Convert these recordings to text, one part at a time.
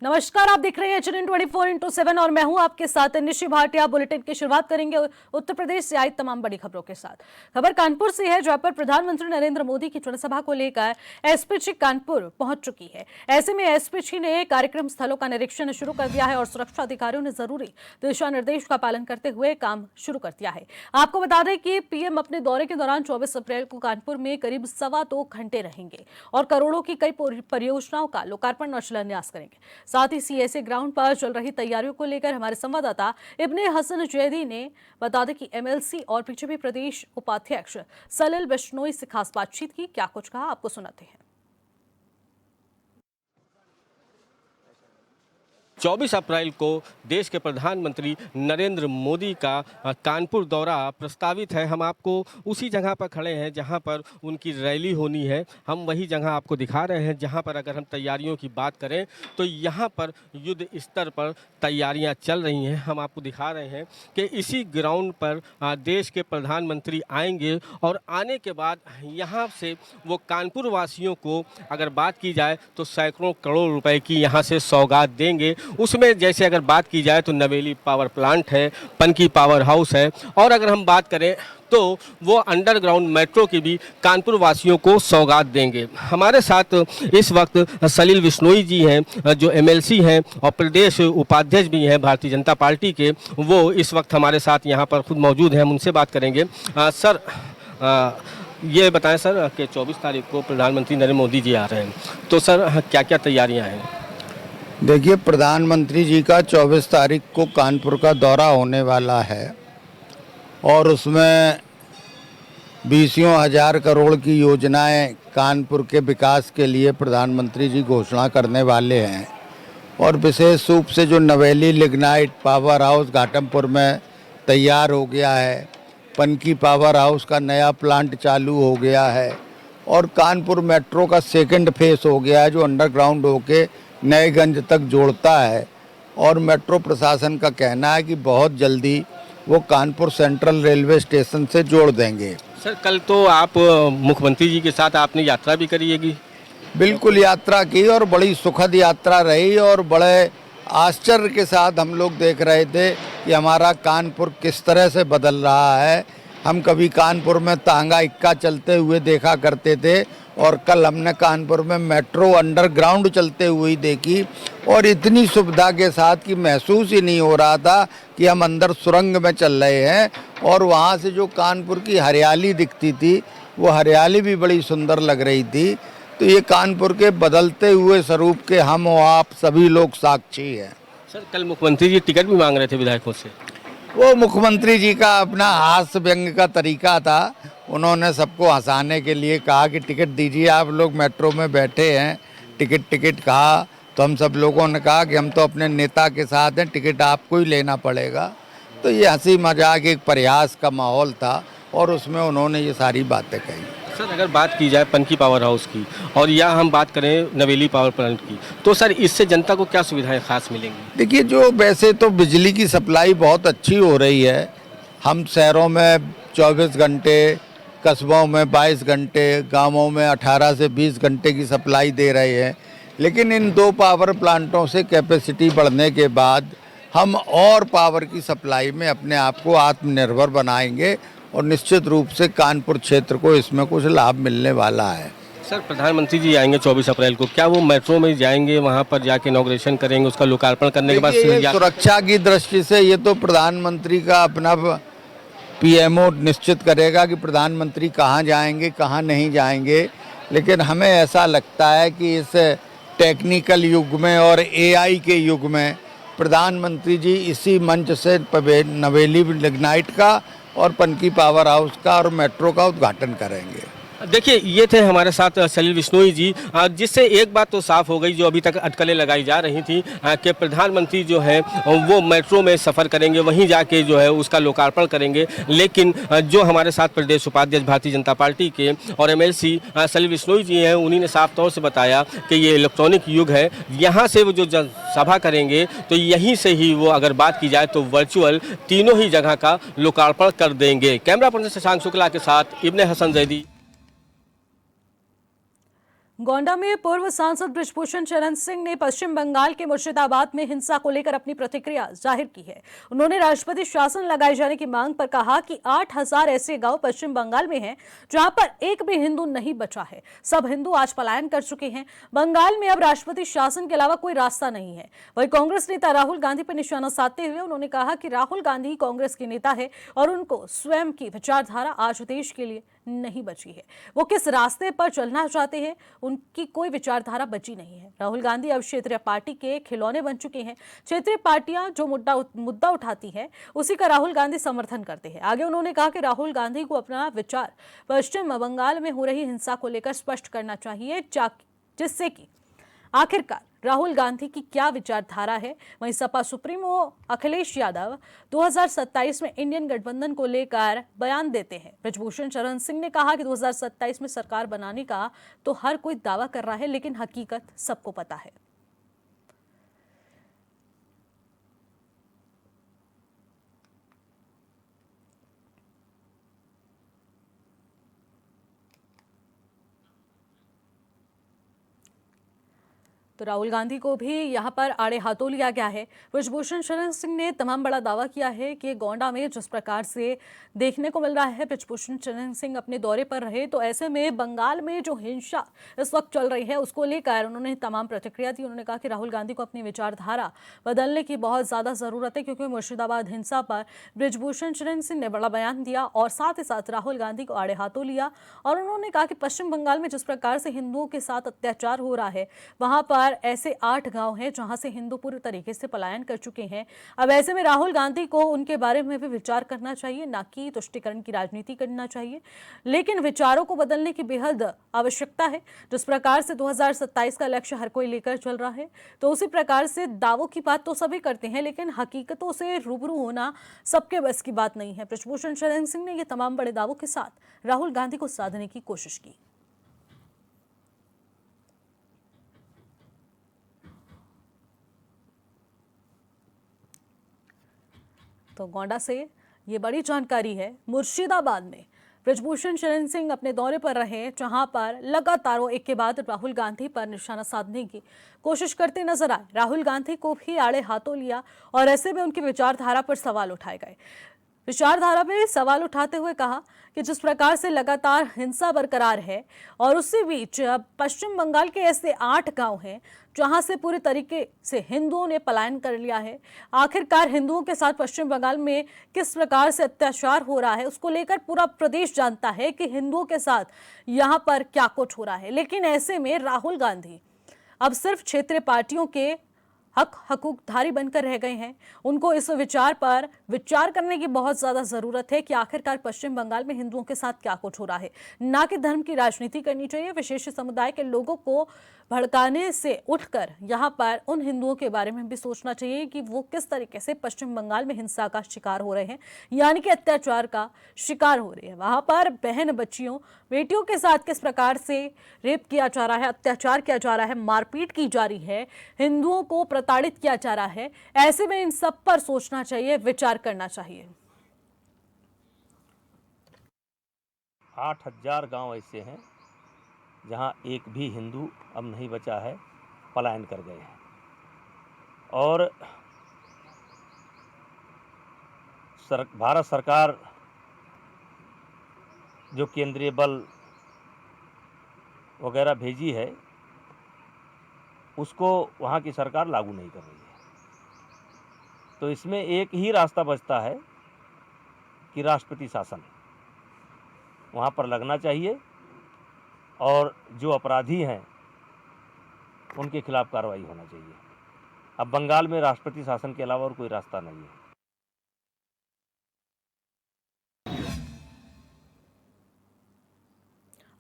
नमस्कार, आप देख रहे हैं HNN 24/7 और मैं हूं आपके साथ निशि भाटिया। बुलेटिन की शुरुआत करेंगे उत्तर प्रदेश से आई तमाम बड़ी खबरों के साथ। खबर कानपुर से है, जहां पर प्रधानमंत्री नरेंद्र मोदी की जनसभा को लेकर एसपीजी कानपुर पहुंच चुकी है। ऐसे में एसपीजी ने कार्यक्रम स्थलों का निरीक्षण शुरू कर दिया है और सुरक्षा अधिकारियों ने जरूरी दिशा निर्देश का पालन करते हुए काम शुरू कर दिया है। आपको बता दें कि पीएम अपने दौरे के दौरान 24 अप्रैल को कानपुर में करीब 2.25 घंटे रहेंगे और करोड़ों की कई परियोजनाओं का लोकार्पण और शिलान्यास करेंगे। साथ ही सीएसए ग्राउंड पर चल रही तैयारियों को लेकर हमारे संवाददाता इब्ने हसन जैदी ने बता दें कि एमएलसी और बीजेपी प्रदेश उपाध्यक्ष सलिल बिश्नोई से खास बातचीत की। क्या कुछ कहा, आपको सुनाते हैं। 24 अप्रैल को देश के प्रधानमंत्री नरेंद्र मोदी का कानपुर दौरा प्रस्तावित है। हम आपको उसी जगह पर खड़े हैं जहां पर उनकी रैली होनी है। हम वही जगह आपको दिखा रहे हैं जहां पर अगर हम तैयारियों की बात करें तो यहां पर युद्ध स्तर पर तैयारियां चल रही हैं। हम आपको दिखा रहे हैं कि इसी ग्राउंड पर देश के प्रधानमंत्री आएंगे और आने के बाद यहाँ से वो कानपुर वासियों को अगर बात की जाए तो सैकड़ों करोड़ रुपए की यहाँ से सौगात देंगे। उसमें जैसे अगर बात की जाए तो नवेली पावर प्लांट है, पनकी पावर हाउस है और अगर हम बात करें तो वो अंडरग्राउंड मेट्रो की भी कानपुर वासियों को सौगात देंगे। हमारे साथ इस वक्त सलिल बिश्नोई जी हैं जो एमएलसी हैं और प्रदेश उपाध्यक्ष भी हैं भारतीय जनता पार्टी के। वो इस वक्त हमारे साथ यहाँ पर खुद मौजूद हैं, हम उनसे बात करेंगे। सर, ये बताएं सर कि 24 तारीख को प्रधानमंत्री नरेंद्र मोदी जी आ रहे हैं, तो सर क्या क्या तैयारियाँ हैं? देखिए, प्रधानमंत्री जी का 24 तारीख को कानपुर का दौरा होने वाला है और उसमें 20,000 करोड़ की योजनाएं कानपुर के विकास के लिए प्रधानमंत्री जी घोषणा करने वाले हैं। और विशेष रूप से जो नवेली लिग्नाइट पावर हाउस घाटमपुर में तैयार हो गया है, पनकी पावर हाउस का नया प्लांट चालू हो गया है और कानपुर मेट्रो का सेकंड फेस हो गया है जो अंडरग्राउंड होके नएगंज तक जोड़ता है। और मेट्रो प्रशासन का कहना है कि बहुत जल्दी वो कानपुर सेंट्रल रेलवे स्टेशन से जोड़ देंगे। सर, कल तो आप मुख्यमंत्री जी के साथ आपने यात्रा भी करी है? बिल्कुल, यात्रा की और बड़ी सुखद यात्रा रही और बड़े आश्चर्य के साथ हम लोग देख रहे थे कि हमारा कानपुर किस तरह से बदल रहा है। हम कभी कानपुर में तांगा इक्का चलते हुए देखा करते थे और कल हमने कानपुर में मेट्रो अंडरग्राउंड चलते हुए ही देखी और इतनी सुविधा के साथ कि महसूस ही नहीं हो रहा था कि हम अंदर सुरंग में चल रहे हैं। और वहाँ से जो कानपुर की हरियाली दिखती थी वो हरियाली भी बड़ी सुंदर लग रही थी। तो ये कानपुर के बदलते हुए स्वरूप के हम और आप सभी लोग साक्षी हैं। सर, कल मुख्यमंत्री जी टिकट भी मांग रहे थे विधायकों से। वो मुख्यमंत्री जी का अपना हास्य व्यंग्य का तरीका था। उन्होंने सबको हंसाने के लिए कहा कि टिकट दीजिए, आप लोग मेट्रो में बैठे हैं, टिकट कहा। तो हम सब लोगों ने कहा कि हम तो अपने नेता के साथ हैं, टिकट आपको ही लेना पड़ेगा। तो ये हंसी मजाक एक प्रयास का माहौल था और उसमें उन्होंने ये सारी बातें कही। सर, अगर बात की जाए पनकी पावर हाउस की और या हम बात करें नवेली पावर प्लांट की, तो सर इससे जनता को क्या सुविधाएं खास मिलेंगी? देखिए, जो वैसे तो बिजली की सप्लाई बहुत अच्छी हो रही है। हम शहरों में 24 घंटे, कस्बों में 22 घंटे, गांवों में 18 से 20 घंटे की सप्लाई दे रहे हैं। लेकिन इन 2 पावर प्लांटों से कैपेसिटी बढ़ने के बाद हम और पावर की सप्लाई में अपने आप को आत्मनिर्भर बनाएंगे और निश्चित रूप से कानपुर क्षेत्र को इसमें कुछ लाभ मिलने वाला है। सर, प्रधानमंत्री जी आएंगे 24 अप्रैल को, क्या वो मेट्रो में जाएंगे, वहां पर जाके इनॉग्रेशन करेंगे, उसका लोकार्पण करने के बाद सुरक्षा की दृष्टि से ये तो प्रधानमंत्री का अपना पीएमओ निश्चित करेगा कि प्रधानमंत्री कहाँ जाएंगे कहाँ नहीं जाएंगे। लेकिन हमें ऐसा लगता है कि इस टेक्निकल युग में और एआई के युग में प्रधानमंत्री जी इसी मंच से नवेली लिग्नाइट का और पनकी पावर हाउस का और मेट्रो का उद्घाटन करेंगे। देखिए, ये थे हमारे साथ सलिल बिश्नोई जी, जिससे एक बात तो साफ हो गई जो अभी तक अटकलें लगाई जा रही थी कि प्रधानमंत्री जो है वो मेट्रो में सफ़र करेंगे, वहीं जाके जो है उसका लोकार्पण करेंगे। लेकिन जो हमारे साथ प्रदेश उपाध्यक्ष भारतीय जनता पार्टी के और एमएलसी सलिल बिश्नोई जी हैं, उन्हीं ने साफ तौर से बताया कि ये इलेक्ट्रॉनिक युग है। यहाँ से वो जो सभा करेंगे तो यहीं से ही वो अगर बात की जाए तो वर्चुअल तीनों ही जगह का लोकार्पण कर देंगे। कैमरा पर्सन शशांक शुक्ला के साथ इब्ने हसन जैदी। गोंडा में पूर्व सांसद बृजभूषण शरण सिंह ने पश्चिम बंगाल के मुर्शिदाबाद में हिंसा को लेकर अपनी प्रतिक्रिया जाहिर की है। उन्होंने राष्ट्रपति शासन लगाए जाने की मांग पर कहा कि 8000 ऐसे गांव पश्चिम बंगाल में हैं जहां पर एक भी हिंदू नहीं बचा है। सब हिंदू आज पलायन कर चुके हैं। बंगाल में अब राष्ट्रपति शासन के अलावा कोई रास्ता नहीं है। वहीं कांग्रेस नेता राहुल गांधी पर निशाना साधते हुए उन्होंने कहा कि राहुल गांधी कांग्रेस के नेता है और उनको स्वयं की विचारधारा आज देश के लिए नहीं बची है। वो किस रास्ते पर चलना चाहते हैं, उनकी कोई विचारधारा बची नहीं है। राहुल गांधी अब क्षेत्रीय पार्टी के खिलौने बन चुके हैं। क्षेत्रीय पार्टियां जो मुद्दा उठाती है उसी का राहुल गांधी समर्थन करते हैं। आगे उन्होंने कहा कि राहुल गांधी को अपना विचार पश्चिम बंगाल में हो रही हिंसा को लेकर स्पष्ट करना चाहिए, जिससे कि आखिरकार राहुल गांधी की क्या विचारधारा है। वहीं सपा सुप्रीमो अखिलेश यादव 2027 में इंडियन गठबंधन को लेकर बयान देते हैं। बृजभूषण शरण सिंह ने कहा कि 2027 में सरकार बनाने का तो हर कोई दावा कर रहा है, लेकिन हकीकत सबको पता है। तो राहुल गांधी को भी यहां पर आड़े हाथों लिया गया है। बृजभूषण शरण सिंह ने तमाम बड़ा दावा किया है कि गोंडा में जिस प्रकार से देखने को मिल रहा है, बृजभूषण शरण सिंह अपने दौरे पर रहे, तो ऐसे में बंगाल में जो हिंसा इस वक्त चल रही है उसको लेकर उन्होंने तमाम प्रतिक्रिया दी। उन्होंने कहा कि राहुल गांधी को अपनी विचारधारा बदलने की बहुत ज़्यादा ज़रूरत है, क्योंकि मुर्शिदाबाद हिंसा पर बृजभूषण शरण सिंह ने बड़ा बयान दिया और साथ ही साथ राहुल गांधी को आड़े हाथों लिया। और उन्होंने कहा कि पश्चिम बंगाल में जिस प्रकार से हिंदुओं के साथ अत्याचार हो रहा है, वहां पर ऐसे 8 गांव हैं जहां से हिंदू पूरी तरीके से पलायन कर चुके हैं। अब ऐसे में राहुल गांधी को उनके बारे में भी विचार करना चाहिए, ना कि तुष्टीकरण की राजनीति करना चाहिए। लेकिन विचारों को बदलने की बेहद आवश्यकता है। जिस प्रकार से 2027 का लक्ष्य हर कोई लेकर चल रहा है, तो उसी प्रकार से दावों की बात तो सभी करते हैं, लेकिन हकीकतों से रूबरू होना सबके बस की बात नहीं है। बृजभूषण शरण सिंह ने ये तमाम बड़े दावों के साथ राहुल गांधी को साधने की कोशिश की। तो गोंडा से ये बड़ी जानकारी है। मुर्शिदाबाद में बृजभूषण शरण सिंह अपने दौरे पर रहे, जहां पर लगातार वो एक के बाद राहुल गांधी पर निशाना साधने की कोशिश करते नजर आए। राहुल गांधी को भी आड़े हाथों लिया और ऐसे में उनकी विचारधारा पर सवाल उठाए गए। विचारधारा पे सवाल उठाते हुए कहा कि जिस प्रकार से लगातार हिंसा बरकरार है और उसी बीच पश्चिम बंगाल के ऐसे 8 गांव हैं जहां से पूरे तरीके से हिंदुओं ने पलायन कर लिया है। आखिरकार हिंदुओं के साथ पश्चिम बंगाल में किस प्रकार से अत्याचार हो रहा है, उसको लेकर पूरा प्रदेश जानता है कि हिंदुओं के साथ यहां पर क्या कुछ हो रहा है। लेकिन ऐसे में राहुल गांधी अब सिर्फ क्षेत्रीय पार्टियों के हकूकधारी बनकर रह गए हैं। उनको इस विचार पर विचार करने की बहुत ज्यादा जरूरत है कि आखिरकार पश्चिम बंगाल में हिंदुओं के साथ क्या कुछ हो रहा है। ना कि धर्म की राजनीति करनी चाहिए। विशेष समुदाय के लोगों को भड़काने से उठकर यहाँ पर उन हिंदुओं के बारे में भी सोचना चाहिए कि वो किस तरीके से पश्चिम बंगाल में हिंसा का शिकार हो रहे हैं, यानी कि अत्याचार का शिकार हो रहे हैं। वहां पर बहन बच्चियों बेटियों के साथ किस प्रकार से रेप किया जा रहा है, अत्याचार किया जा रहा है, मारपीट की जा रही है, हिंदुओं को प्रताड़ित किया जा रहा है। ऐसे में इन सब पर सोचना चाहिए, विचार करना चाहिए। 8000 गांव ऐसे हैं जहां एक भी हिंदू अब नहीं बचा है, पलायन कर गए हैं। और भारत सरकार जो केंद्रीय बल वगैरह भेजी है, उसको वहाँ की सरकार लागू नहीं कर रही है। तो इसमें एक ही रास्ता बचता है कि राष्ट्रपति शासन वहाँ पर लगना चाहिए और जो अपराधी हैं उनके खिलाफ कार्रवाई होना चाहिए। अब बंगाल में राष्ट्रपति शासन के अलावा और कोई रास्ता नहीं है।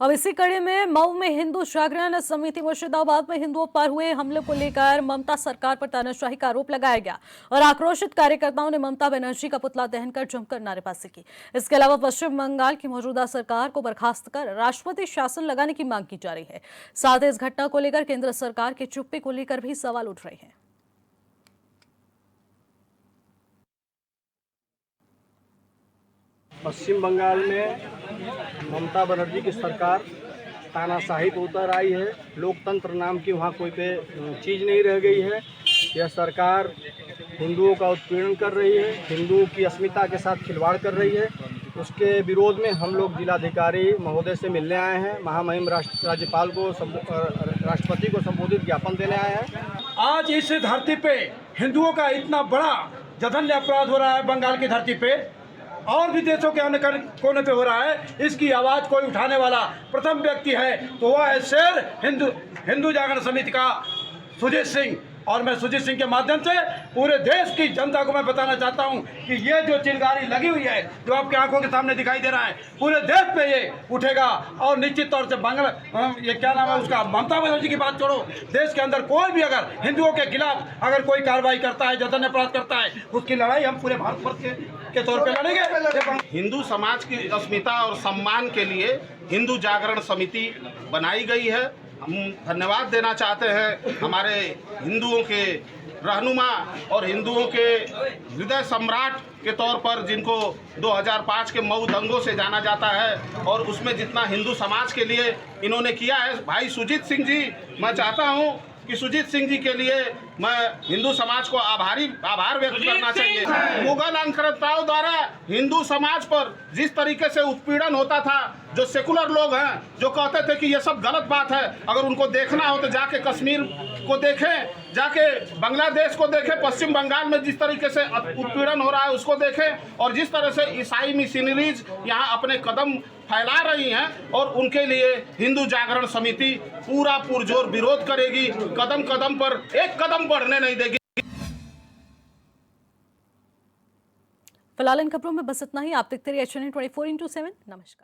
अब इसी कड़ी में मऊ में हिंदू जागरण समिति मुर्शिदाबाद में हिंदुओं पर हुए हमले को लेकर ममता सरकार पर तानाशाही का आरोप लगाया गया और आक्रोशित कार्यकर्ताओं ने ममता बनर्जी का पुतला दहन कर जमकर नारेबाजी की। इसके अलावा पश्चिम बंगाल की मौजूदा सरकार को बर्खास्त कर राष्ट्रपति शासन लगाने की मांग की जा रही है। साथ ही इस घटना को लेकर केंद्र सरकार की चुप्पी को लेकर भी सवाल उठ रहे हैं। पश्चिम बंगाल में ममता बनर्जी की सरकार तानाशाही पे उतर आई है। लोकतंत्र नाम की वहाँ कोई पे चीज़ नहीं रह गई है। यह सरकार हिंदुओं का उत्पीड़न कर रही है, हिंदुओं की अस्मिता के साथ खिलवाड़ कर रही है। उसके विरोध में हम लोग जिलाधिकारी महोदय से मिलने आए हैं। महामहिम राज्यपाल को राष्ट्रपति को संबोधित ज्ञापन देने आए हैं। आज इस धरती पे हिंदुओं का इतना बड़ा जघन्य अपराध हो रहा है, बंगाल की धरती पे और भी देशों के अन्य कोने पे हो रहा है। इसकी आवाज़ कोई उठाने वाला प्रथम व्यक्ति है तो वह है शेर हिंदू जागरण समिति का सुजीत सिंह। और मैं सुजीत सिंह के माध्यम से पूरे देश की जनता को मैं बताना चाहता हूं कि ये जो चिंगारी लगी हुई है, जो आपकी आंखों के सामने दिखाई दे रहा है, पूरे देश पे ये उठेगा। और निश्चित तौर से ये क्या नाम है उसका, ममता बनर्जी की बात छोड़ो, देश के अंदर कोई भी अगर हिंदुओं के खिलाफ अगर कोई कार्रवाई करता है, जघन्य अपराध करता है, उसकी लड़ाई हम पूरे भारतवर्ष के तौर पर लड़ेंगे। हिंदू समाज की अस्मिता और सम्मान के लिए हिंदू जागरण समिति बनाई गई है। हम धन्यवाद देना चाहते हैं हमारे हिंदुओं के रहनुमा और हिंदुओं के हृदय सम्राट के तौर पर, जिनको 2005 के मऊ दंगों से जाना जाता है और उसमें जितना हिंदू समाज के लिए इन्होंने किया है। भाई सुजीत सिंह जी, मैं चाहता हूं कि सुजीत सिंह जी के लिए मैं हिंदू समाज को आभार व्यक्त करना चाहिए। मुगल आक्रांताओं द्वारा हिंदू समाज पर जिस तरीके से उत्पीड़न होता था, जो सेकुलर लोग हैं जो कहते थे कि ये सब गलत बात है, अगर उनको देखना हो तो जाके कश्मीर को देखें, जाके बांग्लादेश को देखें, पश्चिम बंगाल में जिस तरीके से उत्पीड़न हो रहा है उसको देखें, और जिस तरह से ईसाई मिशनरीज यहाँ अपने कदम फैला रही हैं, और उनके लिए हिंदू जागरण समिति पूरा पुरजोर विरोध करेगी, कदम कदम पर एक कदम बढ़ने नहीं देगी। फिलहाल इन खबरों में बस इतना ही। आप देखते रहिए HNN 24/7। नमस्कार।